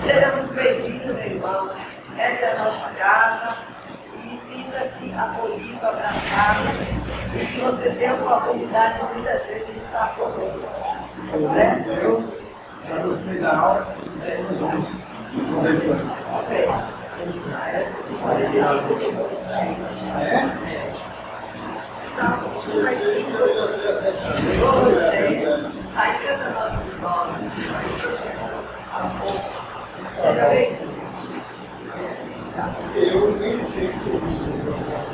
Seja muito bem-vindo, meu irmão. Essa é a nossa casa. E sinta-se acolhido, abraçado. E que você tenha a oportunidade de muitas vezes de estar conosco. Certo? Deus, já gostei da aula. Ok. Pode dizer. Aí cansa nossos idosos. Veja bem. Eu nem sei como isso.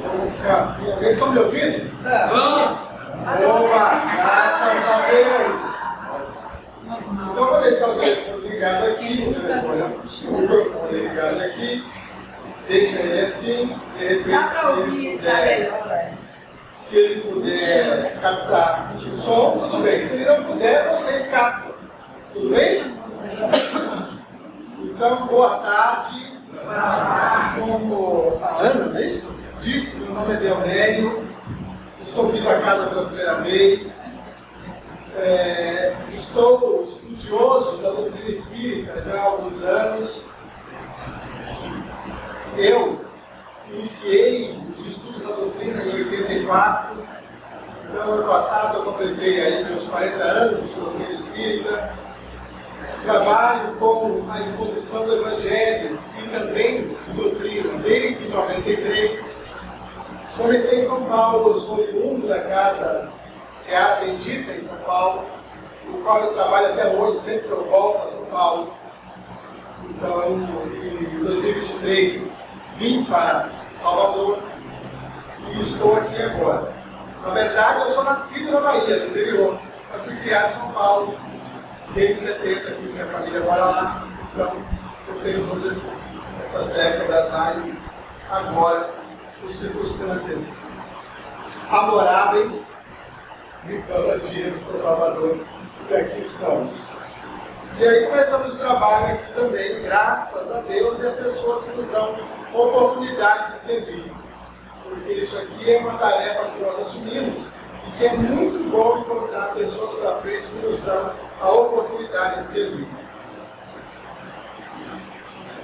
Eu vou ficar assim. Alguém está me ouvindo? Vamos! Opa! Graças a Deus! Então eu vou deixar o telefone ligado aqui, o microfone ligado aqui. Deixa ele assim, de repente, se ele puder captar o som, tudo bem. Se ele não puder, vocês captam. Tudo bem? Então, boa tarde. Como a Ana, não é isso? Disse, meu nome é Deonélio. Estou aqui para casa pela primeira vez. Estou estudioso da doutrina espírita já há alguns anos. Eu iniciei os estudos da doutrina em 84. Então, ano passado, eu completei aí meus 40 anos de doutrina espírita. Trabalho com a exposição do Evangelho e também de doutrina desde 93. Comecei em São Paulo, eu sou oriundo da Casa Seara Bendita em São Paulo, no qual eu trabalho até hoje, sempre eu volto a São Paulo. Então, em 2023, vim para Salvador e estou aqui agora. Na verdade, eu sou nascido na Bahia, no interior, mas fui criado em São Paulo desde 70, que minha família mora lá. Então, eu tenho todas essas décadas lá e agora, por circunstâncias favoráveis, viemos para Salvador e aqui estamos. E aí começamos o trabalho aqui também, graças a Deus e as pessoas que nos dão oportunidade de servir. Porque isso aqui é uma tarefa que nós assumimos e que é muito bom encontrar pessoas para frente que nos dão a oportunidade de servir.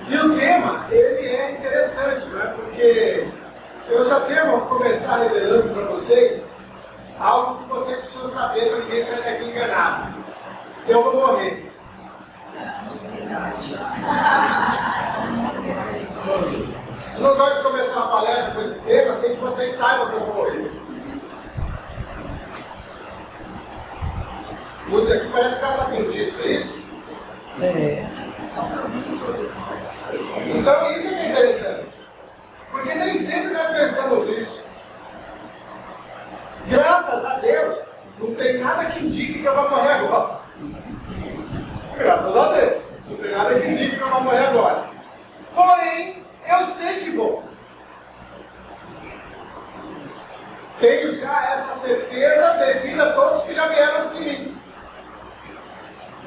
E o tema, ele é interessante, não é? Porque eu já devo começar revelando para vocês algo que vocês precisam saber para ninguém sair daqui enganado. Eu vou morrer. Eu não gosto de começar uma palestra com esse tema sem que vocês saibam que eu vou morrer. Muitos aqui parecem que já sabem disso, é isso? Então isso é que é interessante. Porque nem sempre nós pensamos nisso. Graças a Deus, não tem nada que indique que eu vou morrer agora. Graças a Deus, não tem nada que indique que eu vou morrer agora. Porém, eu sei que vou. Tenho já essa certeza devido a todos que já vieram antes de mim.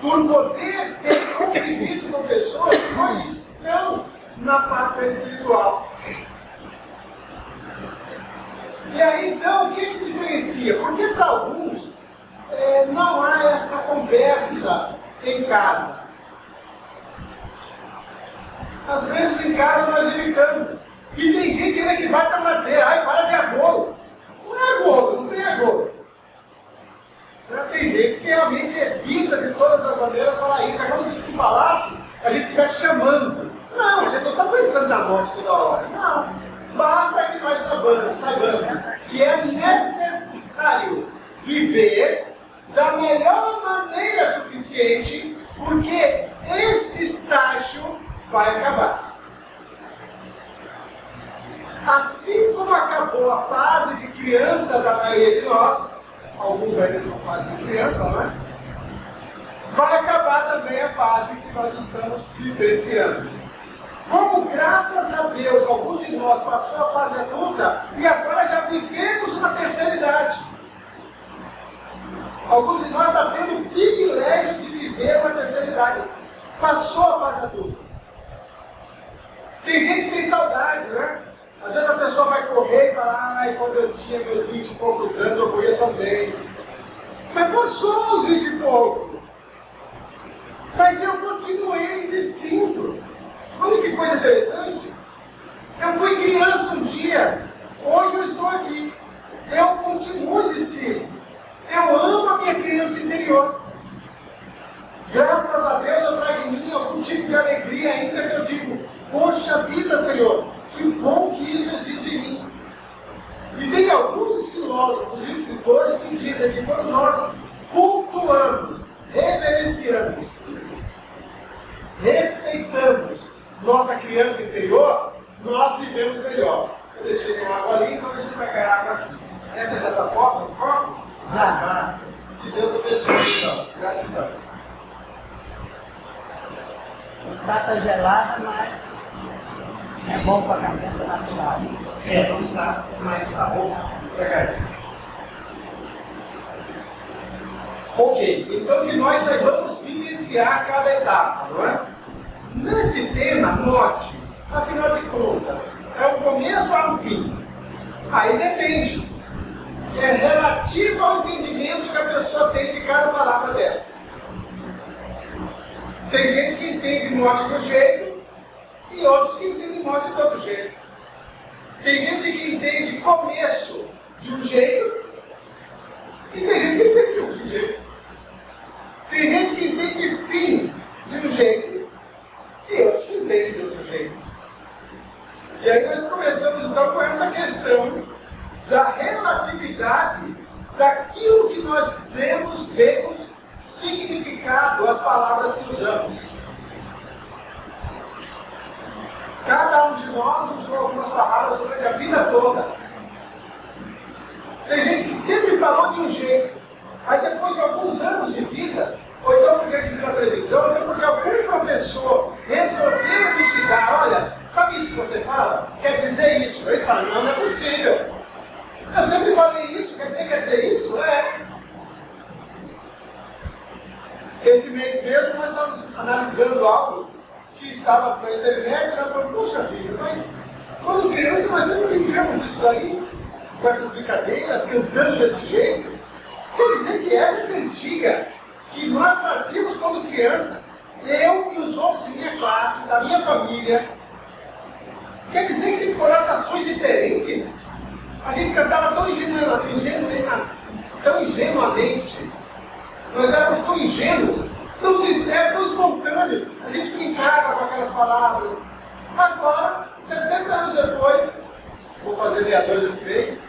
Por poder ter convivido com pessoas que hoje estão na pátria espiritual. E aí, então, o que diferencia? Porque para alguns não há essa conversa em casa. Às vezes em casa nós evitamos. E tem gente ainda que vai para madeira. Ai, para de agouro. Não é agouro, não tem agouro. Tem gente que realmente evita de todas as maneiras falar isso. É como se falasse, a gente estivesse chamando. Não, a gente não está pensando na morte toda hora. Não. Basta que nós saibamos que é necessário viver da melhor maneira suficiente, porque esse estágio vai acabar. Assim como acabou a fase de criança da maioria de nós, alguns ainda são fase de criança, não é? Vai acabar também a fase que nós estamos vivenciando. Como, graças a Deus, alguns de nós passou a fase adulta e agora já vivemos uma terceira idade. Alguns de nós estão tendo o privilégio de viver uma terceira idade. Passou a fase adulta. Tem gente que tem saudade, né? Às vezes a pessoa vai correr e fala, ai, quando eu tinha meus 20 e poucos anos eu corria tão bem. Mas passou os 20 e poucos. Mas eu continuei existindo. coisa interessante? Eu fui criança um dia, hoje eu estou aqui. Eu continuo existindo. Eu amo a minha criança interior. Graças a Deus eu trago em mim algum tipo de alegria ainda que eu digo, poxa vida, Senhor, que bom que isso existe em mim. E tem alguns filósofos e escritores que dizem que quando nós cultuamos, reverenciamos, respeitamos nossa criança interior, nós vivemos melhor. Eu deixei minha água ali, então deixa eu pegar água aqui. Essa já está posta no copo? Já. Que Deus abençoe, então. Gratidão. Está gelada, mas é bom para a garganta natural. Não está mais sabor. Ok, então que nós saibamos vivenciar cada etapa, não é? Neste tema, note, afinal de contas, é um começo ou um fim? Aí depende. É relativo ao entendimento que a pessoa tem de cada palavra dessa. Tem gente que entende morte de um jeito e outros que entendem morte de outro jeito. Tem gente que entende começo de um jeito e tem gente que entende de outro jeito. Tem gente que entende fim de um jeito e outros que entendem de outro jeito. E aí nós começamos então com essa questão da relatividade daquilo que nós demos significado às palavras que usamos. Cada um de nós usou algumas palavras durante a vida toda. Tem gente que sempre falou de um jeito, aí depois de alguns anos de vida, ou então porque a gente viu na televisão, ou então porque algum professor resolveu elucidar, olha, sabe isso que você fala? Quer dizer isso. Ele fala, não é possível. Eu sempre falei isso, quer dizer isso? É. Esse mês mesmo nós estávamos analisando algo que estava na internet e nós falamos, poxa vida, mas quando criança nós sempre brincamos disso daí, com essas brincadeiras, cantando desse jeito. Quer dizer que essa cantiga que nós fazíamos quando criança, eu e os outros de minha classe, da minha família, quer dizer que tem conotações diferentes? A gente cantava tão ingenuamente, nós éramos tão ingênuos, tão sinceros, tão espontâneos, a gente brincava com aquelas palavras. Agora, 60 anos depois, vou fazer 62 esse mês,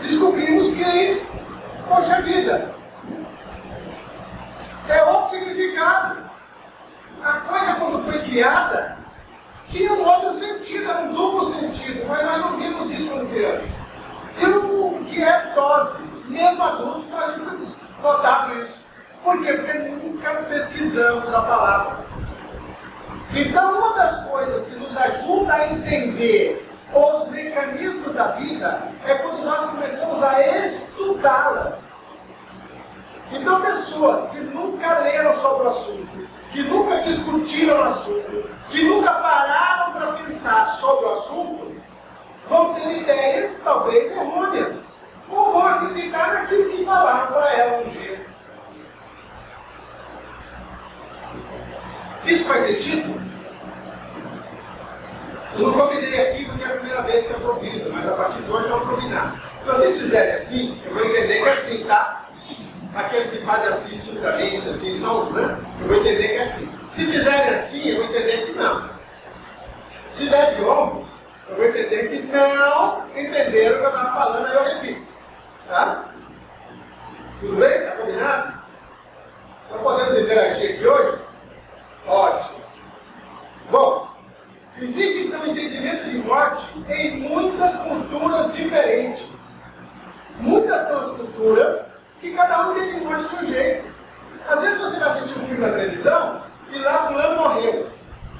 descobrimos que, poxa vida, é outro significado. A coisa quando foi criada, tinha um outro sentido, era um duplo sentido, mas nós não vimos isso quando criança. E o que é dose, mesmo adultos, nós não temos notado isso. Por quê? Porque nunca pesquisamos a palavra. Então, uma das coisas que nos ajuda a entender os mecanismos da vida é quando nós começamos a estudá-las. Então, pessoas que nunca leram sobre o assunto, que nunca discutiram o assunto, que nunca pararam para pensar sobre o assunto, vão ter ideias, talvez, errôneas. Ou vão acreditar naquilo que falaram para ela um dia. Isso faz sentido? Eu não convidei aqui porque é a primeira vez que eu convido, mas a partir de hoje eu vou combinar. Se vocês fizerem assim, eu vou entender que é assim, tá? Aqueles que fazem assim, timidamente, assim, sons, né? Eu vou entender que é assim. Se fizerem assim, eu vou entender que não. Se der de ombros, eu vou entender que não entenderam o que eu estava falando, aí eu repito. Tá? Tudo bem? Está combinado? Então podemos interagir aqui hoje? Ótimo. Bom, existe então o entendimento de morte em muitas culturas diferentes. Muitas são as culturas que cada um entende morte de um jeito. Às vezes você vai assistir um filme na televisão e lá fulano morreu.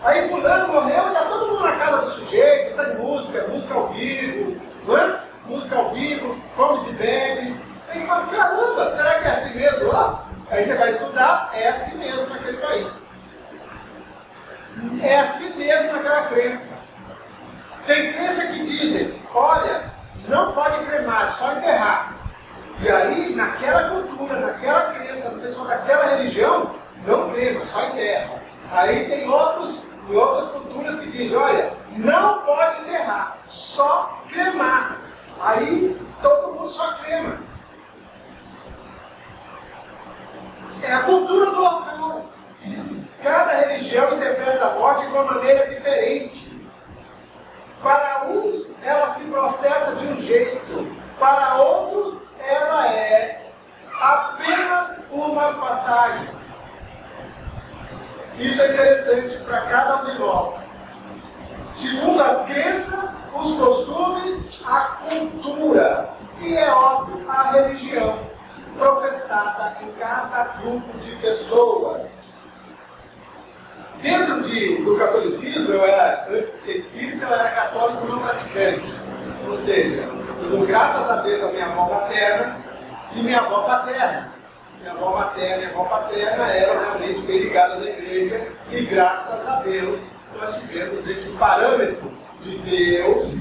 Aí fulano morreu e está todo mundo na casa do sujeito, está em música, música ao vivo, não é? Música ao vivo, comes e bebes. Aí você fala, caramba, será que é assim mesmo lá? Aí você vai estudar, é assim mesmo naquele país. É assim mesmo naquela crença. Tem crença que dizem, olha, não pode cremar, só enterrar. E aí, naquela cultura, naquela crença, a pessoa daquela religião, não crema, só enterra. Aí tem outros Em outras culturas que dizem, olha, não pode enterrar, só cremar. Aí todo mundo só crema. É a cultura do local. Cada religião interpreta a morte de uma maneira diferente. Para uns, ela se processa de um jeito. Para outros, ela é apenas uma passagem. Isso é interessante para cada um de nós. Segundo as crenças, os costumes, a cultura. E é óbvio, a religião professada em cada grupo de pessoas. Dentro do catolicismo, antes de ser espírita, eu era católico não praticante. Ou seja, eu dou graças a Deus a minha avó materna e minha avó paterna. Minha avó materna e minha avó paterna eram realmente bem ligadas à igreja e graças a Deus nós tivemos esse parâmetro de Deus,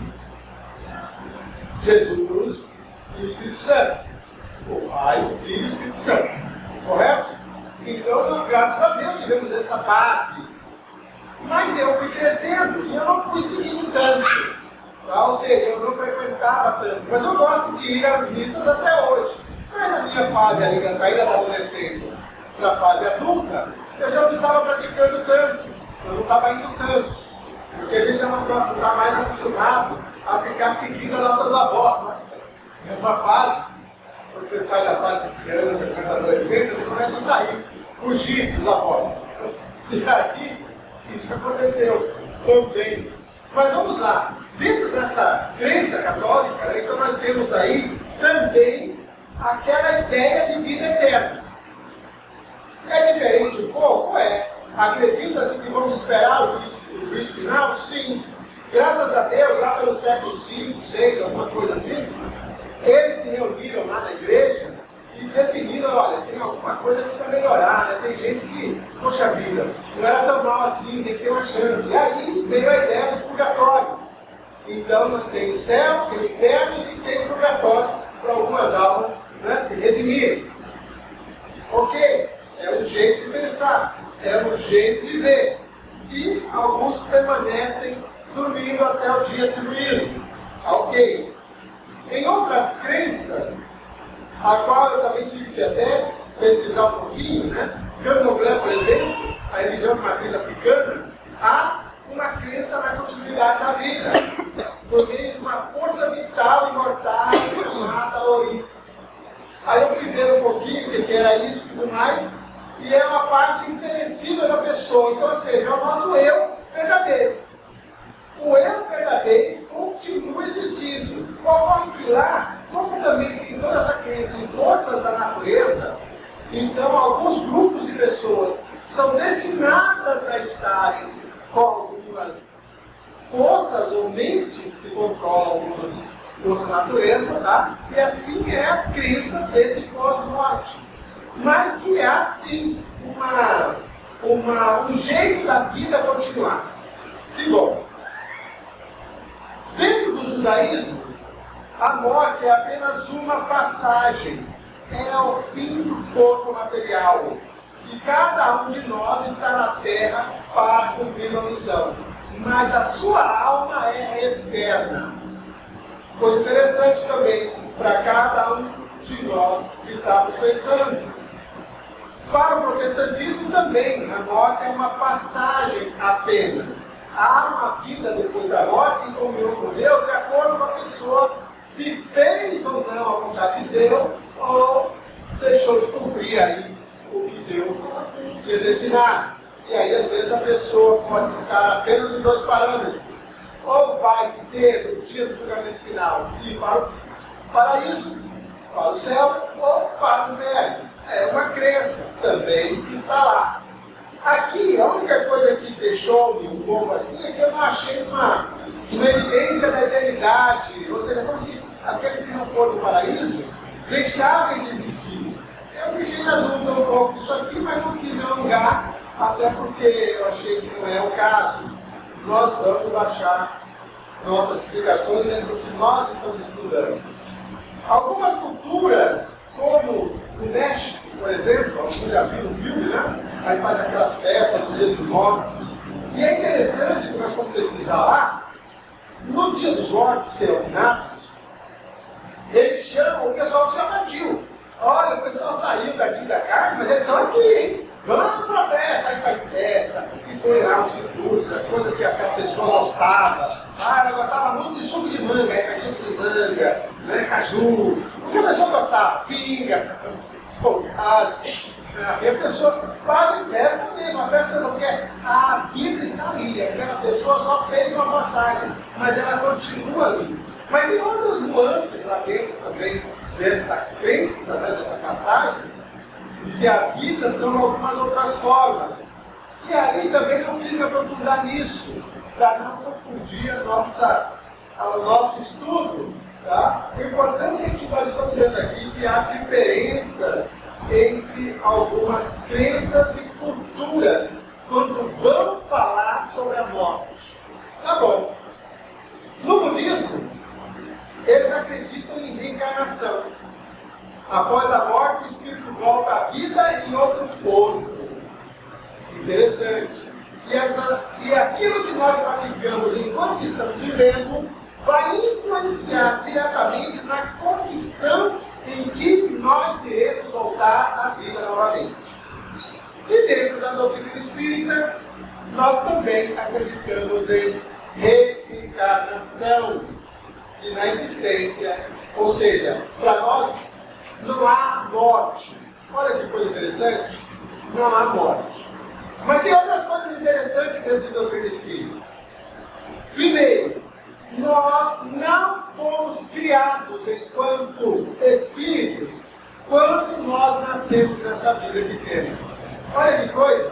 Jesus e o Espírito Santo. O Pai, o Filho e o Espírito Santo. Correto? Então, graças a Deus tivemos essa base. Mas eu fui crescendo e eu não fui seguindo tanto. Tá? Ou seja, eu não frequentava tanto. Mas eu gosto de ir às missas até hoje. Mas na minha fase ali, na saída da adolescência, na fase adulta, eu já não estava praticando tanto. Eu não estava indo tanto. Porque a gente já não está mais acostumado a ficar seguindo as nossas avós. Né? Nessa fase, quando você sai da fase de criança, começa a adolescência, você começa a sair, fugir dos avós. E aí, isso aconteceu também. Mas vamos lá. Dentro dessa crença católica, né, então nós temos aí também aquela ideia de vida eterna. É diferente um pouco? É. Acredita-se que vamos esperar o juízo final? Sim. Graças a Deus, lá pelo século V, VI, alguma coisa assim, eles se reuniram lá na igreja e definiram, olha, tem alguma coisa que precisa melhorar, né? Tem gente que, poxa vida, não era tão mal assim, tem que ter uma chance. E aí veio a ideia do purgatório. Então tem o céu, tem o inferno e tem o purgatório para algumas almas, né, se redimirem. Ok, é um jeito de pensar, é um jeito de ver. E alguns permanecem dormindo até o dia do juízo. Ok. Em outras crenças, a qual eu também tive que até pesquisar um pouquinho, né? Candomblé, por exemplo, a religião de matriz africana, há uma crença na continuidade da vida, por meio de uma força vital imortal chamada Ori. Aí eu fui ver um pouquinho o que era isso e tudo mais, e é uma parte interesseira da pessoa, então, ou seja, é o nosso eu verdadeiro. O eu verdadeiro continua existindo. Ocorre que lá, como também tem toda essa crença em forças da natureza, então alguns grupos de pessoas são destinadas a estarem com algumas forças ou mentes que controlam algumas forças da natureza, tá? E assim é a crença desse pós-morte. Mas que há sim um jeito da vida continuar. Que bom. Dentro do judaísmo, a morte é apenas uma passagem, é o fim do corpo material. E cada um de nós está na terra para cumprir uma missão. Mas a sua alma é eterna. Coisa interessante também, para cada um de nós que estamos pensando. Para o protestantismo também, a morte é uma passagem apenas. Há uma vida depois da morte em comunhão com Deus, de acordo com a pessoa se fez ou não a vontade de Deus, ou deixou de cumprir aí o que Deus tinha destinado. E aí, às vezes, a pessoa pode estar apenas em dois parâmetros. Ou vai ser no dia do julgamento final ir para o paraíso, para o céu, ou para o inferno. É uma crença também que está lá. Aqui, a única coisa que deixou-me um pouco assim é que eu não achei uma evidência da eternidade, ou seja, como se aqueles que não foram do paraíso deixassem de existir. Eu fiquei na dúvida um pouco disso aqui, mas não quis me alongar, até porque eu achei que não é o caso. Nós vamos achar nossas explicações dentro do que nós estamos estudando. Algumas culturas, como o México, por exemplo, alguns já viram um filme, né? Aí faz aquelas festas dos Dias dos Mortos. E é interessante pesquisar lá, no dia dos mortos, que é o finados, eles chamam, o pessoal chama Gil. Olha, o pessoal saiu daqui da carne, mas eles estão aqui, hein? Vamos para a festa, aí faz festa, e põe lá os frutos, as coisas que aquela pessoa gostava. Ah, ela gostava muito de suco de manga, aí faz suco de manga, né, caju. O que a pessoa gostava? Pinga, esfolgado. E a pessoa faz festa mesmo, a festa porque a vida está ali, aquela pessoa só fez uma passagem, mas ela continua ali. Mas tem outras nuances lá dentro também, desta crença, né, dessa passagem, de que a vida toma algumas outras formas. E aí também não quis me aprofundar nisso, para não confundir o nosso estudo. Tá? O importante é que nós estamos vendo aqui que há diferença entre algumas crenças e cultura quando vão falar sobre a morte. Tá bom. No budismo, eles acreditam em reencarnação. Após a morte, o espírito volta à vida em outro corpo. Interessante. E aquilo que nós praticamos enquanto estamos vivendo vai influenciar diretamente na condição em que nós iremos voltar à vida novamente. E dentro da doutrina espírita, nós também acreditamos em reencarnação e na existência. Ou seja, para nós não há morte. Olha que coisa interessante. Não há morte. Mas tem outras coisas interessantes dentro da doutrina espírita. Primeiro, nós não fomos criados enquanto espíritos quando nós nascemos nessa vida que temos. Olha que coisa.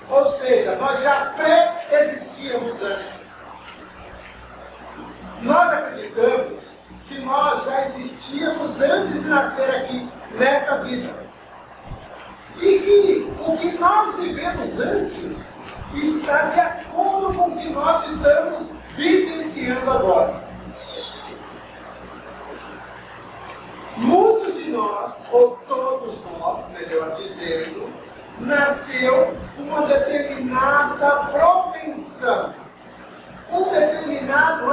Ou seja, nós já pré-existíamos antes. Nós acreditamos que nós já existíamos antes de nascer aqui, nesta vida. E que o que nós vivemos antes está de acordo com o que nós estamos vivenciando agora. Muitos de nós, ou todos nós, melhor dizendo, nasceu com uma determinada propensão, uma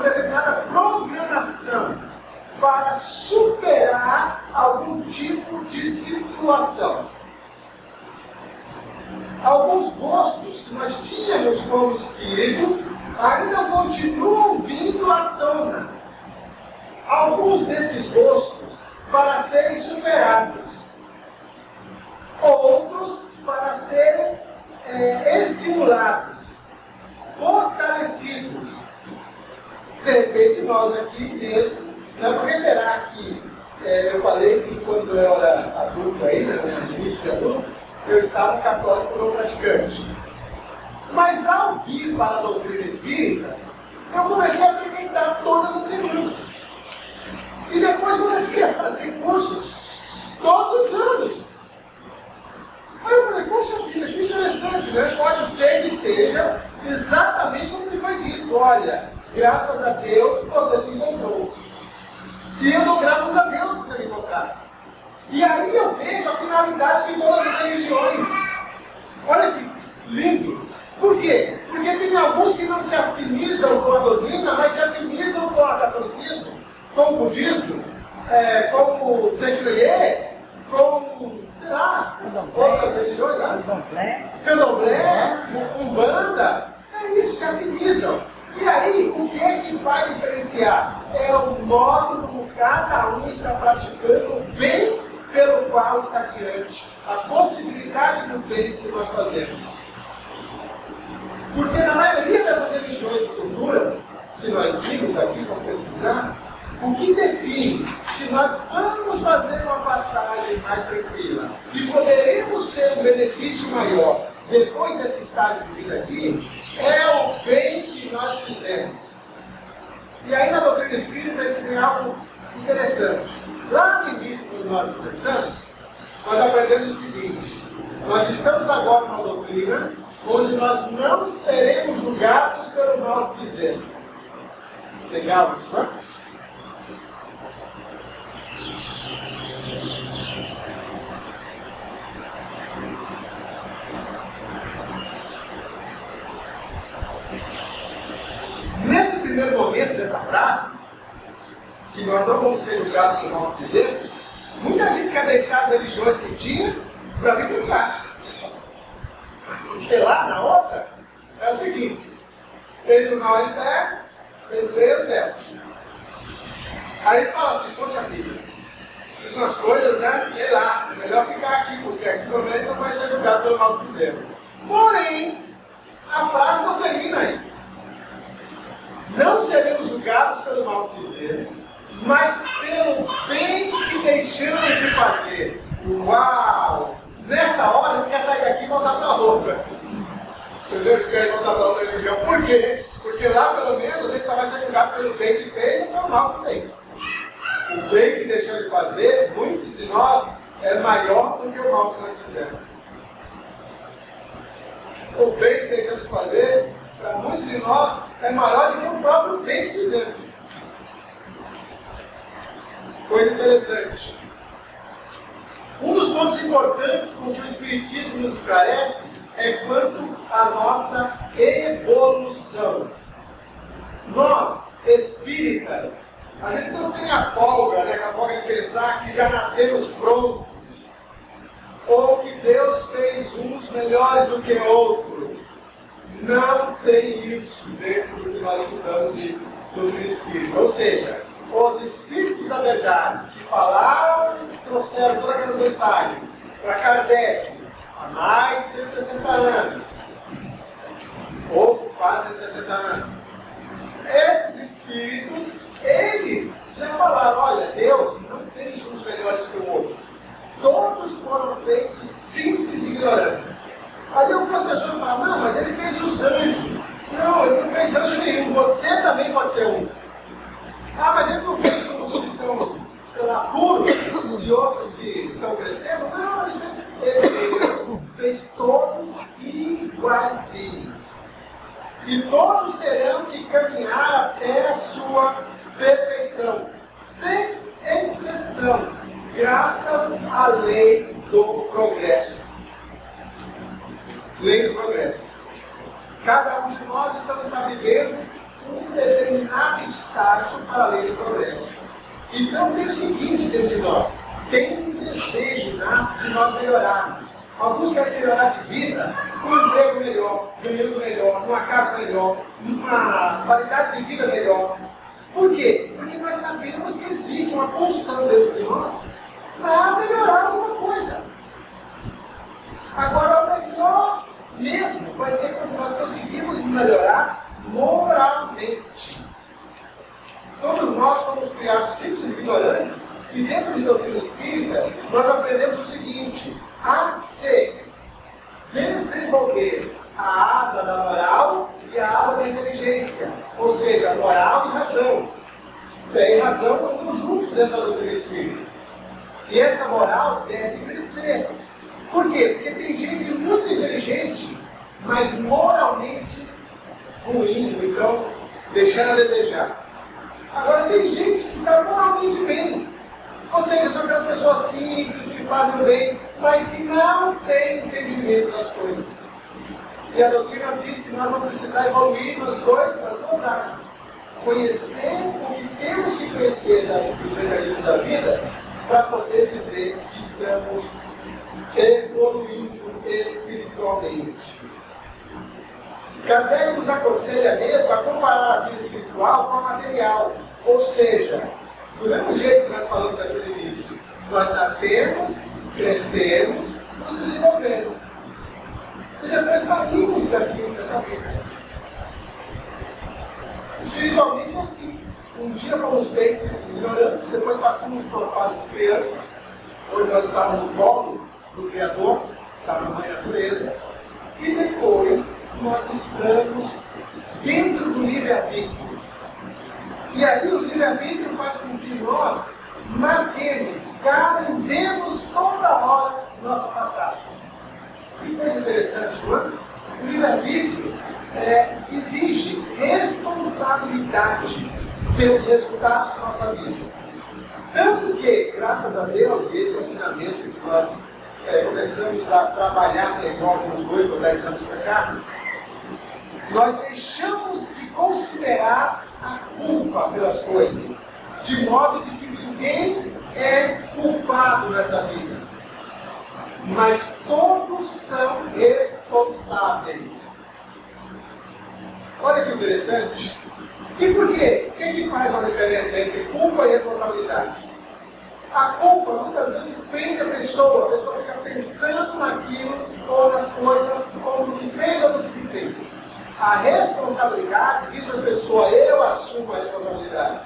determinada programação para superar algum tipo de situação. Alguns gostos que nós tínhamos como espírito ainda continuam vindo à tona. Alguns destes gostos para serem superados. Outros para serem estimulados, fortalecidos. De repente nós aqui mesmo, né, por que será que eu falei que quando eu era adulto ainda, no início de adulto, eu estava católico não praticante. Mas ao vir para a doutrina espírita, eu comecei a frequentar todas as semanas. E depois comecei a fazer cursos todos os anos. Aí eu falei, poxa vida, que interessante, né? Pode ser que seja exatamente como me foi dito. Olha, graças a Deus você se encontrou. E eu dou graças a Deus por ter me encontrado. E aí eu vejo a finalidade de todas as religiões. Olha que lindo. Por quê? Porque tem alguns que não se afinizam com a doutrina, mas se afinizam com o catolicismo, com o budismo, com o Saint-Lieu, com, sei lá, outras religiões, Candomblé, Umbanda. É isso, se afinizam. E aí, o que é que vai diferenciar? É o modo como cada um está praticando o bem pelo qual está diante, a possibilidade do bem que nós fazemos. Porque na maioria dessas religiões e culturas, se nós vimos aqui, vamos pesquisar, o que define se nós vamos fazer uma passagem mais tranquila e poderemos ter um benefício maior depois desse estágio de vida aqui, é o bem que nós fizemos. E aí na doutrina espírita tem algo interessante. Lá no início, quando nós começamos, nós aprendemos o seguinte: nós estamos agora numa doutrina onde nós não seremos julgados pelo mal que fizemos. Legal isso, não? primeiro momento dessa frase, que nós não vamos ser julgados por mal que fizemos, muita gente quer deixar as religiões que tinha para vir para cá. Porque lá na outra é o seguinte: fez o mal em pé, fez o bem ao céu. Aí ele fala assim, poxa vida, fiz umas coisas, né? Sei lá, é melhor ficar aqui, porque aqui pelo menos não vai ser julgado pelo mal que fizemos. Porém, a frase não termina aí. Não seremos julgados pelo mal que fizemos, mas pelo bem que deixamos de fazer. Uau! Nesta hora ele quer sair daqui e voltar para outra. Entendeu? Ele quer voltar para outra religião. Por quê? Porque lá pelo menos ele só vai ser julgado pelo bem que fez e pelo mal que fez. O bem que deixou de fazer, muitos de nós, é maior do que o mal que nós fizemos. O bem que deixou de fazer, para muitos de nós, é maior do que o próprio bem que fizemos. Coisa interessante. Um dos pontos importantes com que o Espiritismo nos esclarece é quanto à nossa evolução. Nós, espíritas, a gente não tem a folga, né, a folga de pensar que já nascemos prontos, ou que Deus fez uns melhores do que outros. Não tem isso dentro do que nós estudamos de doutrina espírita. Ou seja, os espíritos da verdade que falaram e trouxeram toda aquela mensagem para Kardec há mais de 160 anos, ou quase 160 anos, esses espíritos, eles já falaram: olha, Deus não fez uns melhores que o outro. Todos foram feitos simples e ignorantes. Aí algumas pessoas falam: não, mas ele fez os anjos. Não, ele não fez anjo nenhum. Você também pode ser um. Ah, mas ele não fez uns que são, sei lá, puros e outros que estão crescendo. Não, ele fez todos iguaizinhos. E todos terão que caminhar até a sua perfeição, sem exceção, graças à lei do progresso. Lei do progresso. Cada um de nós, então, está vivendo um determinado estágio para a lei do progresso. Então, tem o seguinte dentro de nós: tem um desejo, né, de nós melhorarmos. Alguns querem melhorar de vida, com um emprego melhor, ganhando melhor, numa casa melhor, numa qualidade de vida melhor. Por quê? Porque nós sabemos que existe uma pulsão dentro de nós para melhorar alguma coisa. Agora, o melhor mesmo vai ser quando nós conseguimos melhorar moralmente. Todos nós fomos criados simples e ignorantes, e dentro de doutrina espírita, nós aprendemos o seguinte: a se desenvolver a asa da moral e a asa da inteligência, ou seja, moral e razão. Fé e razão estão juntos dentro da doutrina espírita. E essa moral deve crescer. Por quê? Porque tem gente muito inteligente, mas moralmente ruim, então deixando a desejar. Agora tem gente que está moralmente bem. Ou seja, são aquelas pessoas simples, que fazem o bem, mas que não têm entendimento das coisas. E a doutrina diz que nós vamos precisar evoluir nas duas áreas. Conhecer o que temos que conhecer do mecanismo da vida, para poder dizer que estamos evoluindo espiritualmente. Kardec nos aconselha mesmo a comparar a vida espiritual com a material. Ou seja, do mesmo jeito que nós falamos aqui no início, nós nascemos, crescemos, nos desenvolvemos. E depois saímos daqui dessa vida. Espiritualmente é assim. Um dia fomos feitos ignorantes, depois passamos por uma fase de criança. Hoje nós estamos no colo do Criador, da mãe natureza. E depois nós estamos dentro do livre-arbítrio. E aí o livre-arbítrio faz com que nós marquemos, carregemos toda hora nossa passagem. Que coisa interessante, não é? O livre-arbítrio exige responsabilidade pelos resultados da nossa vida. Tanto que, graças a Deus, e esse é o ensinamento que nós começamos a trabalhar melhor uns 8 ou 10 anos para cá, nós deixamos de considerar a culpa pelas coisas, de modo de que ninguém é culpado nessa vida, mas todos são responsáveis. Olha que interessante. E por quê? O que faz uma diferença entre culpa e responsabilidade? A culpa muitas vezes prende a pessoa fica pensando naquilo, ou nas coisas, ou no que fez ou no que fez. A responsabilidade diz para a pessoa: eu assumo a responsabilidade.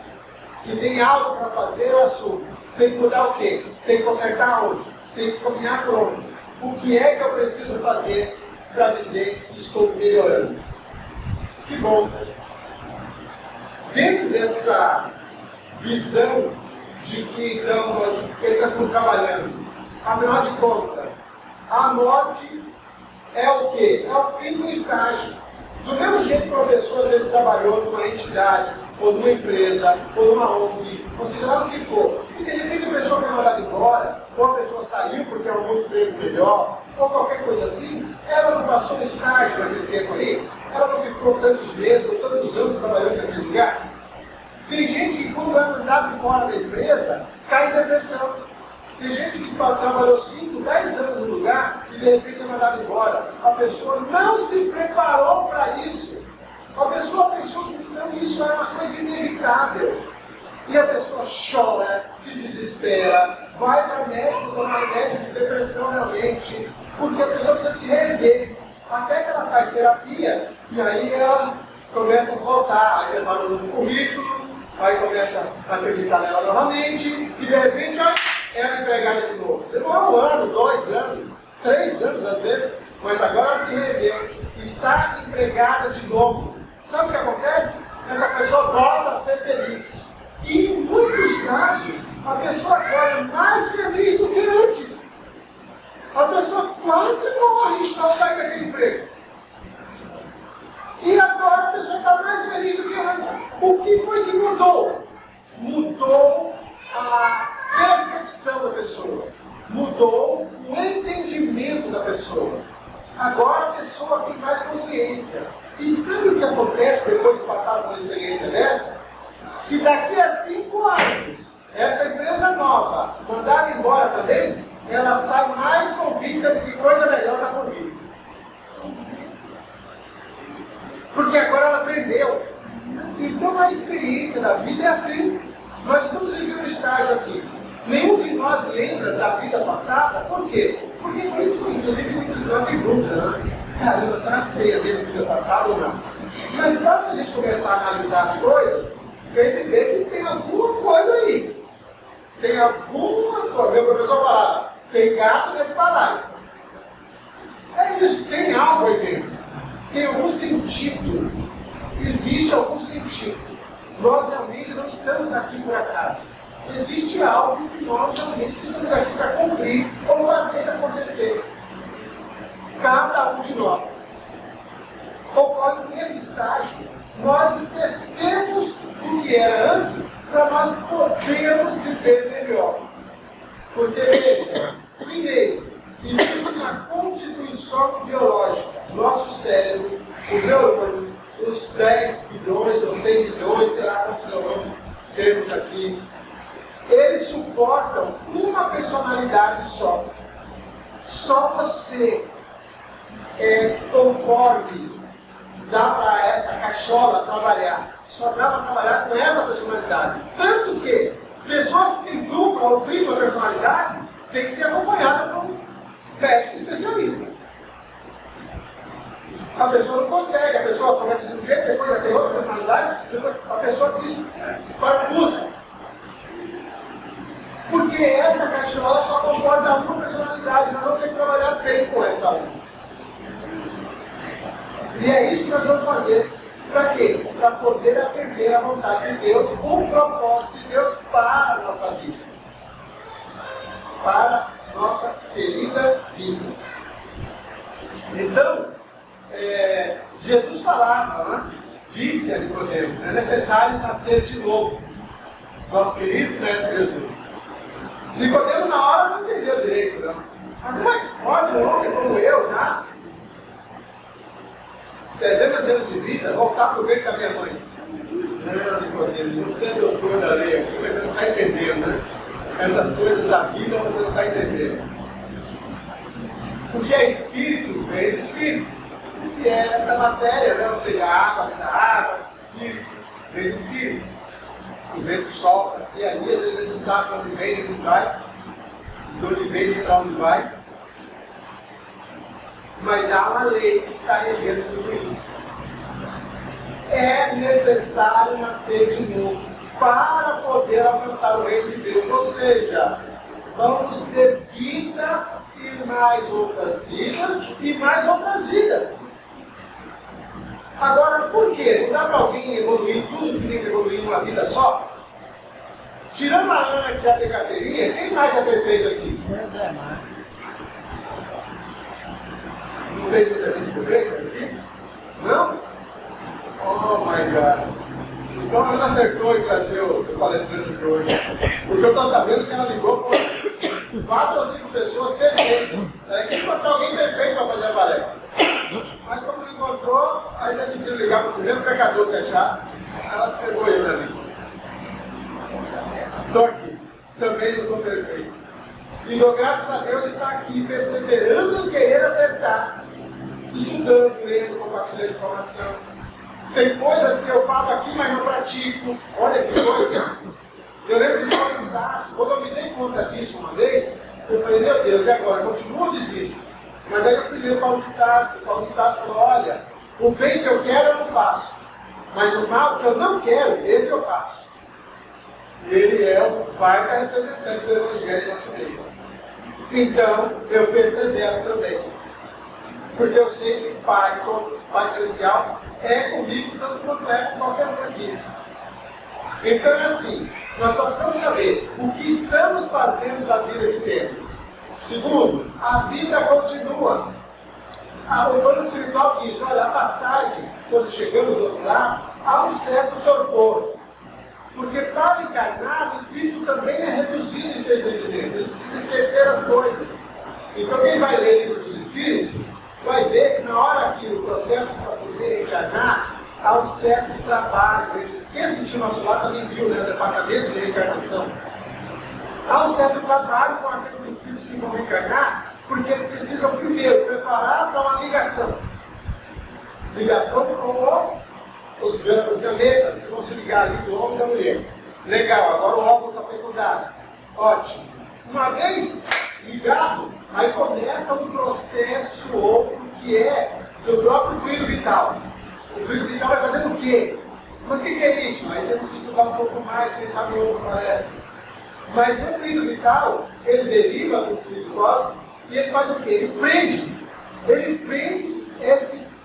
Se tem algo para fazer, eu assumo. Tem que mudar o quê? Tem que consertar onde? Tem que caminhar por onde? O que é que eu preciso fazer para dizer que estou melhorando? Que bom! Dentro dessa visão de que então nós estamos trabalhando, afinal de contas, a morte é o quê? É o fim do estágio. Do mesmo jeito que uma pessoa às vezes trabalhou numa entidade, ou numa empresa, ou numa ONG, ou seja lá no que for, e de repente a pessoa foi mandada embora, ou a pessoa saiu porque arrumou um emprego melhor, ou qualquer coisa assim, ela não passou no estágio naquele tempo ali, ela não ficou tantos meses ou tantos anos trabalhando naquele lugar. Tem gente que quando é mandado embora da empresa, cai em depressão. Tem gente que trabalhou 5, 10 anos no lugar e de repente é mandado embora. A pessoa não se preparou para isso. A pessoa pensou que não, isso era uma coisa inevitável. E a pessoa chora, se desespera, vai para médico, tomar remédio de depressão realmente, porque a pessoa precisa se reerguer. Até que ela faz terapia e aí ela começa a voltar, aí prepara um novo currículo, aí começa a acreditar nela novamente e de repente ela é empregada de novo. Demorou 1 ano, 2 anos, 3 anos às vezes, mas agora ela se reergueu. Está empregada de novo. Sabe o que acontece? Essa pessoa volta a ser feliz. E em muitos casos, a pessoa agora é mais feliz do que antes. A pessoa quase morre para sair daquele emprego. E agora a pessoa está mais feliz do que antes. O que foi que mudou? Mudou a percepção da pessoa. Mudou o entendimento da pessoa. Agora a pessoa tem mais consciência. E sabe o que acontece depois de passar por uma experiência dessa? Se daqui a 5 anos essa empresa nova mandar embora também, ela sai mais convicta de que coisa melhor está por vir. Porque agora ela aprendeu. Então a experiência da vida é assim. Nós estamos vivendo um estágio aqui. Nenhum de nós lembra da vida passada. Por quê? Porque por isso, inclusive, muitos de nós têm dúvida, né? Caramba, será que tem a ver com a vida passada ou não? Mas basta a gente começar a analisar as coisas, que a gente vê que tem alguma coisa aí. Tem alguma coisa. Meu professor falava, tem gato nesse balaio. É isso, tem algo aí dentro. Tem algum sentido. Existe algum sentido. Nós realmente não estamos aqui por acaso. Existe algo que nós realmente estamos aqui para cumprir ou fazer acontecer. Cada um de nós. Ocorre nesse estágio, nós esquecemos do que era antes para nós podermos viver melhor. Porque, veja, primeiro, existe uma constituição biológica. Nosso cérebro, o neurônio, os 10 bilhões ou 100 bilhões, sei lá quantos neurônios temos aqui, eles suportam uma personalidade só. Só você conforme dá para essa cachola trabalhar. Só dá para trabalhar com essa personalidade. Tanto que pessoas que têm dupla ou tripla personalidade têm que ser acompanhadas por um médico especialista. A pessoa não consegue, a pessoa começa de um jeito, depois vai ter outra personalidade, depois a pessoa parafusa. Porque essa cachola só comporta uma personalidade, nós vamos ter que trabalhar bem com essa uma. E é isso que nós vamos fazer. Para quê? Para poder atender a vontade de Deus, o propósito de Deus para a nossa vida. Para a nossa querida vida. Então, Jesus falava, né? Disse a Nicodemo, é necessário nascer de novo. Nosso querido mestre Jesus. Nicodemo na hora não entendeu direito, não. Mas como é que pode um homem como eu, já? dezenas de anos de vida, voltar para o ventre da minha mãe. Não, Nicodemo, você é doutor da lei aqui, mas você não está entendendo, né? Essas coisas da vida você não está entendendo. Porque é espírito, vem do espírito. E é da matéria, né? Ou seja, a água vem da água, o espírito vem do espírito. O vento sopra, e ali às vezes ele não sabe para onde vem, nem onde vai. De onde vem, nem para onde vai. Mas há uma lei que está regendo tudo isso. É necessário nascer de novo para poder alcançar o reino de Deus. Ou seja, vamos ter vida e mais outras vidas e mais outras vidas. Agora, por quê? Não dá para alguém evoluir tudo que tem que evoluir numa vida só? Tirando a Ana que já tem carteirinha, quem mais é perfeito aqui? Não tem muita gente perfeita aqui? Não? Oh my God. Então a Ana acertou em trazer o palestrante de hoje. Porque eu estou sabendo que ela ligou por 4 ou 5 pessoas perfeitas. Ela queria encontrar alguém perfeito para fazer a palestra. Mas como não encontrou, aí decidiu ligar para o primeiro pecador que achasse. Ela pegou eu na lista. Estou aqui. Também não estou perfeito. E dou graças a Deus de estar aqui perseverando em querer acertar. Estudando, lendo, compartilhando informação. Tem coisas que eu falo aqui, mas não pratico. Olha que coisa. Eu lembro de Paulo Tarso. Quando eu me dei conta disso uma vez, eu falei, meu Deus, e agora? Eu continuo desisto. Mas aí eu fui ler Paulo Tarso. Paulo Tarso falou, olha, o bem que eu quero eu não faço. Mas o mal que eu não quero, esse eu faço. E ele é o pai da representante do Evangelho no nosso meio. Então, eu persevero também. Porque eu sei que o Pai, todo Pai Celestial, é comigo tanto quanto é com qualquer um aqui. Então é assim, nós só precisamos saber o que estamos fazendo da vida que temos. Segundo, a vida continua. O plano espiritual diz, olha, a passagem, quando chegamos do outro lado, há um certo torpor. Porque para encarnar, o espírito também é reduzido em seu entendimento. Ele precisa esquecer as coisas. Então quem vai ler o livro dos espíritos, vai ver que na hora que o processo para poder reencarnar, há um certo trabalho. Quem assistiu nosso lado também viu, né, o departamento de reencarnação. Há um certo trabalho com aqueles espíritos que vão reencarnar, porque eles precisam primeiro preparar para uma ligação. Ligação com os gametas que vão se ligar ali do homem e da mulher. Legal, agora o óvulo está fecundado. Ótimo. Uma vez ligado, aí começa um processo outro que é do próprio fluido vital. O fluido vital vai fazendo o quê? Mas o que é isso? Aí temos que estudar um pouco mais, quem sabe em outra palestra. Mas o fluido vital, ele deriva do fluido cósmico e ele faz o quê? Ele prende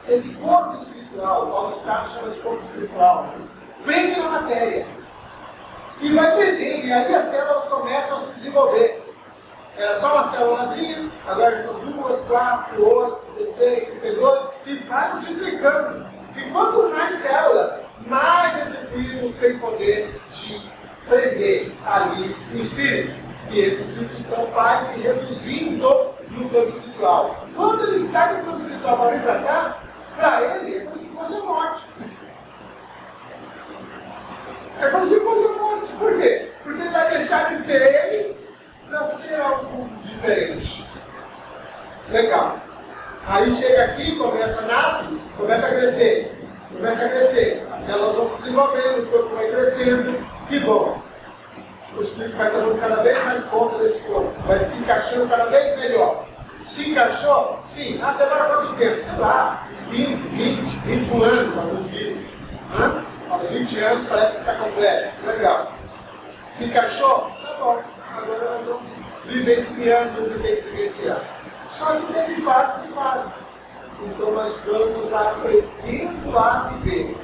esse corpo espiritual, o Paulo Tarso chama de corpo espiritual, prende na matéria. E vai prendendo, e aí as células começam a se desenvolver. Era só uma célulazinha, agora são 2, 4, 8, 16, 32, e vai multiplicando. E quanto mais célula, mais esse fluido tem poder de prender ali o espírito. E esse espírito então vai se reduzindo no plano espiritual. Quando ele sai do plano espiritual para vir para cá, para ele é como se fosse a morte. É como se fosse a morte. Por quê? Porque ele vai deixar de ser ele para ser algo diferente. Legal. Aí chega aqui, nasce, começa a crescer. Começa a crescer. As células vão se desenvolvendo, o corpo vai crescendo. Que bom. O espírito vai tomando cada vez mais conta desse corpo. Vai se encaixando cada vez melhor. Se encaixou? Sim. Até agora quanto tempo? Sei lá. 15, 20, 21 anos, alguns dizem. Aos 20 anos parece que está completo. Legal. Se encaixou? Tá bom. Agora nós vamos vivenciando o que tem que vivenciar. Só que tem fases e fases. Então nós vamos aprendendo a viver.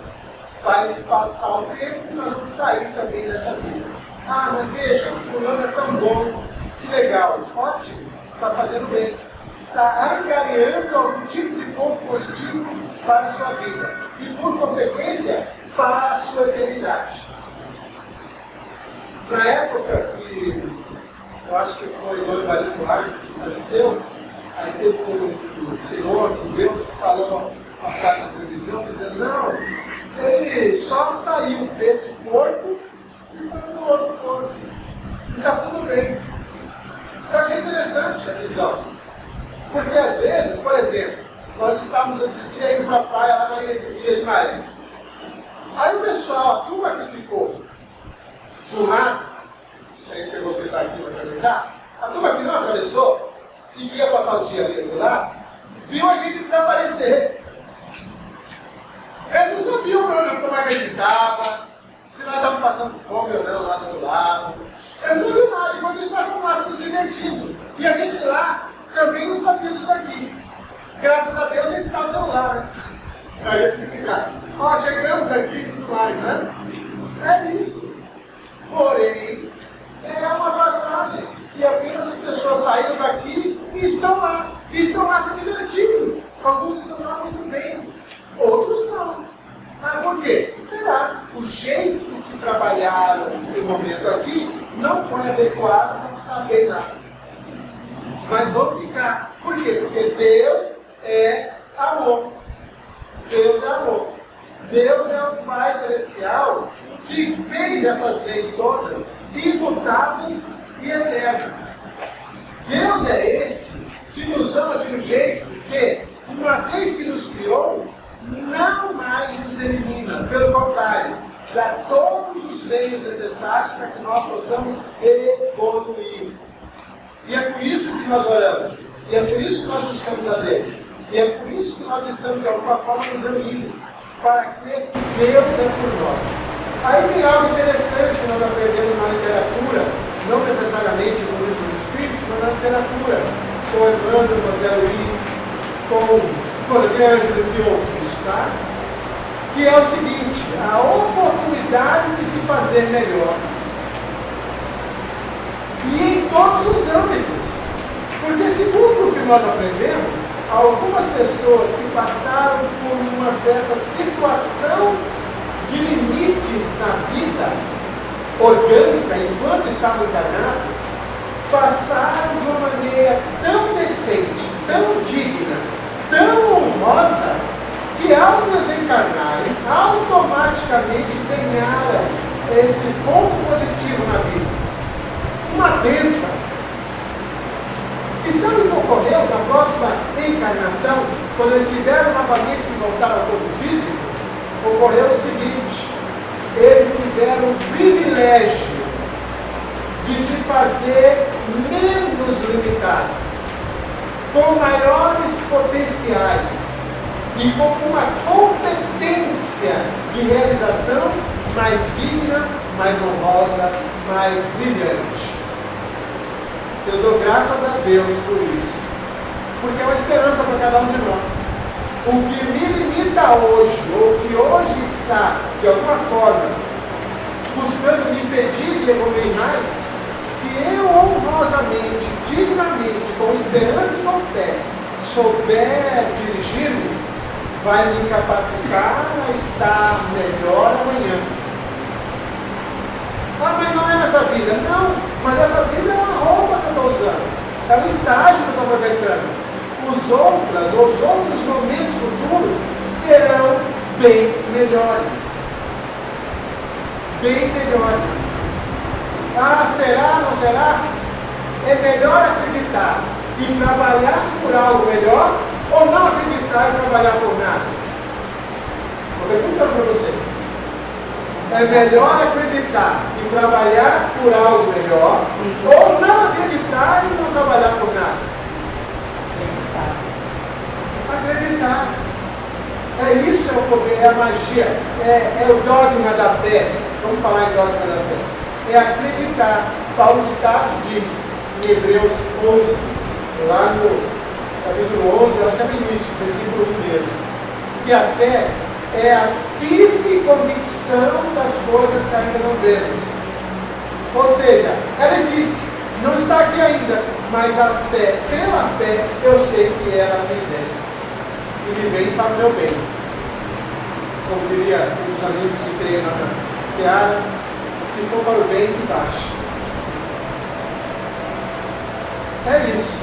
Vai passar o tempo e nós vamos sair também dessa vida. Ah, mas veja, o fulano é tão bom. Que legal. Ótimo. Está fazendo bem. Está angariando algum tipo de ponto positivo para a sua vida. E por consequência, para a sua eternidade. Na época que eu acho que foi o Evaristo Marques que faleceu, aí teve um senhor, um Deus, que falou uma caixa de televisão dizendo, não, ele só saiu deste porto e foi para o outro porto. Está tudo bem. Eu achei interessante a visão. Porque às vezes, por exemplo, nós estávamos assistindo indo para a praia lá na Ilha de Maré. Aí o pessoal, a turma que ficou do lado, aí pegou o aqui para atravessar, a turma que não atravessou e que ia passar o dia ali do lado, viu a gente desaparecer. Eles não sabiam como é que a gente estava, se nós estávamos passando fome ou não lá do outro lado. Eles não viram nada, enquanto isso nós estávamos lá nos divertindo. E a gente lá também não sabia disso aqui. Graças a Deus nem estava o celular, né? Aí eu fico, ó, chegamos aqui e tudo mais, né? É isso. Porém, é uma passagem. E apenas as pessoas saíram daqui e estão lá. E estão lá se divertindo. Alguns estão lá muito bem, outros não. Mas por quê? Será? O jeito que trabalharam no momento aqui não foi adequado, não está bem lá. Mas vão ficar. Por quê? Porque Deus é amor. Deus é amor. Deus é o Pai Celestial que fez essas leis todas imutáveis e eternas. Deus é este que nos ama de um jeito que, uma vez que nos criou, não mais nos elimina. Pelo contrário, dá todos os meios necessários para que nós possamos evoluir. E é por isso que nós oramos. E é por isso que nós buscamos a Deus. E é por isso que nós estamos, de alguma forma, nos unindo. Para que Deus é por nós. Aí tem algo interessante que nós aprendemos na literatura, não necessariamente no livro dos Espíritos, mas na literatura, com Emmanuel, com André Luiz, com Jorge Ângeles e outros, tá? Que é o seguinte, a oportunidade de se fazer melhor. E em todos os âmbitos. Porque, segundo o que nós aprendemos, algumas pessoas que passaram por uma certa situação de limites na vida orgânica, enquanto estavam encarnados, passaram de uma maneira tão decente, tão digna, tão honrosa, que ao desencarnarem, automaticamente ganharam esse ponto positivo na vida. Uma bênção. E sabe o que ocorreu na próxima encarnação, quando eles tiveram novamente que voltar ao corpo físico? Ocorreu o seguinte: eles tiveram o privilégio de se fazer menos limitado, com maiores potenciais e com uma competência de realização mais digna, mais honrosa, mais brilhante. Eu dou graças a Deus por isso, porque é uma esperança para cada um de nós. O que me limita hoje, ou que hoje está, de alguma forma, buscando me impedir de evoluir mais, se eu honrosamente, dignamente, com esperança e com fé, souber dirigir-me, vai me capacitar a estar melhor amanhã. Ah, mas não é nessa vida. Não, mas essa vida é uma roupa que eu estou usando. É um estágio que eu estou aproveitando. Os outros momentos futuros serão bem melhores. Bem melhores. Ah, será? Não será? É melhor acreditar e trabalhar por algo melhor ou não acreditar e trabalhar por nada? Estou perguntando para vocês. É melhor acreditar e trabalhar por algo melhor, ou não acreditar e não trabalhar por nada? Acreditar. É isso, é o poder, é a magia, é o dogma da fé. Vamos falar em dogma da fé. É acreditar. Paulo de Tarso diz, em Hebreus 11, lá no capítulo 11, acho que é no início, versículo 1 mesmo, que a fé é a firme convicção das coisas que ainda não vemos. Ou seja, ela existe, não está aqui ainda, mas a fé, pela fé, eu sei que ela me vem. E me vem para o meu bem. Como diria um dos amigos que tem na Seara, se for para o bem, que baixe. É isso.